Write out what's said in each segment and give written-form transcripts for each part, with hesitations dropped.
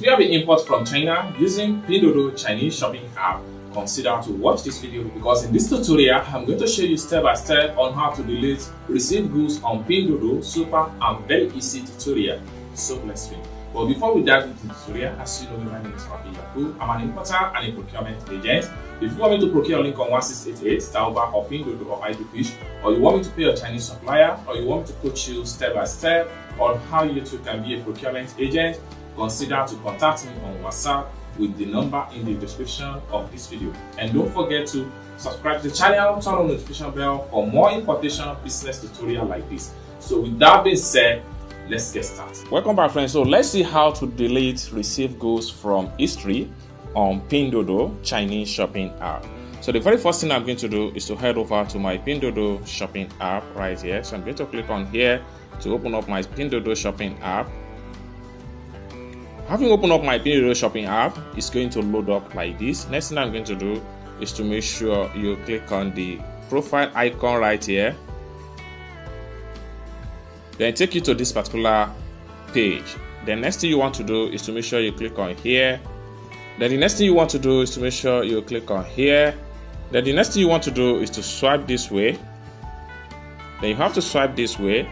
If you have an import from China using Pinduoduo Chinese shopping app, consider to watch this video, because in this tutorial I'm going to show you step by step on how to delete receive goods on Pinduoduo. Super and very easy tutorial. So let's begin. But before we dive into the tutorial, as you know, my name is Yaku. I'm an importer and a procurement agent. If you want me to procure a link on 1688, Taoba or Pinduoduo or Fish, or you want me to pay a Chinese supplier, or you want me to coach you step by step on how you too can be a procurement agent, consider to contact me on WhatsApp with the number in the description of this video. And don't forget to subscribe to the channel, turn on the notification bell for more importation business tutorial like this. So with that being said, let's get started. Welcome back, friends. So let's see how to delete receive goods from history on Pinduoduo Chinese shopping app. So the very first thing I'm going to do is to head over to my Pinduoduo shopping app right here. So I'm going to click on here to open up my Pinduoduo shopping app. Having opened up my Pinduoduo shopping app, it's going to load up like this. Next thing I'm going to do is to make sure you click on the profile icon right here. Then take you to this particular page. The next thing you want to do is to make sure you click on here. Then the next thing you want to do is to make sure you click on here. Then the next thing you want to do is to swipe this way. Then you have to swipe this way.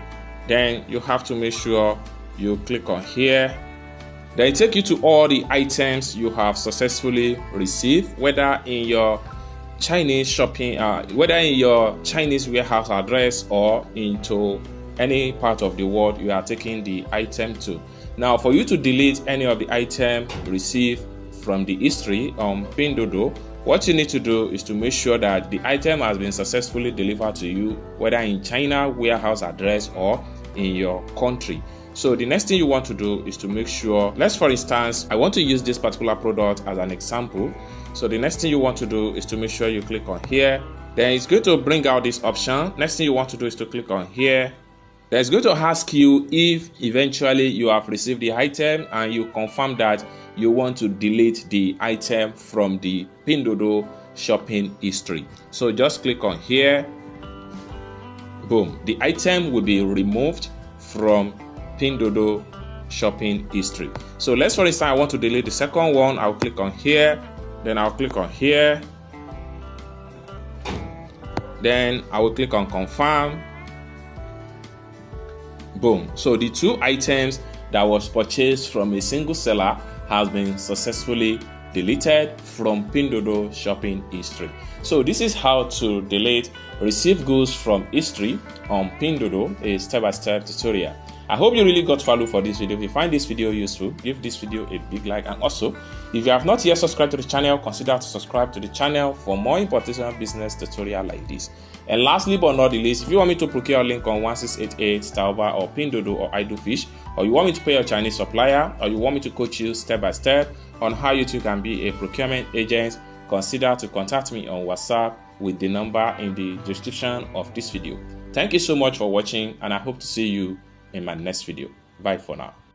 Then you have to make sure you click on here. Then it take you to all the items you have successfully received, whether in your Chinese shopping, whether in your Chinese warehouse address or into any part of the world you are taking the item to. Now, for you to delete any of the item received from the history on Pinduoduo, what you need to do is to make sure that the item has been successfully delivered to you, whether in China warehouse address or in your country. So the next thing you want to do is to make sure, let's for instance, I want to use this particular product as an example. So the next thing you want to do is to make sure you click on here. Then it's going to bring out this option. Next thing you want to do is to click on here. Then it's going to ask you if eventually you have received the item and you confirm that you want to delete the item from the Pinduoduo shopping history. So just click on here. Boom. The item will be removed from Pinduoduo shopping history. So let's for instance, I want to delete the second one. I'll click on here. Then I'll click on here. Then I will click on confirm. Boom. So the two items that was purchased from a single seller has been successfully deleted from Pinduoduo shopping history. So this is how to delete receive goods from history on Pinduoduo, a step-by-step tutorial. I hope you really got value for this video. If you find this video useful, give this video a big like, and also if you have not yet subscribed to the channel, consider to subscribe to the channel for more importation business tutorial like this. And lastly but not the least, if you want me to procure a link on 1688, Taoba or Pinduoduo or Fish, or you want me to pay a Chinese supplier, or you want me to coach you step by step on how you too can be a procurement agent, consider to contact me on WhatsApp with the number in the description of this video. Thank you so much for watching, and I hope to see you in my next video. Bye for now.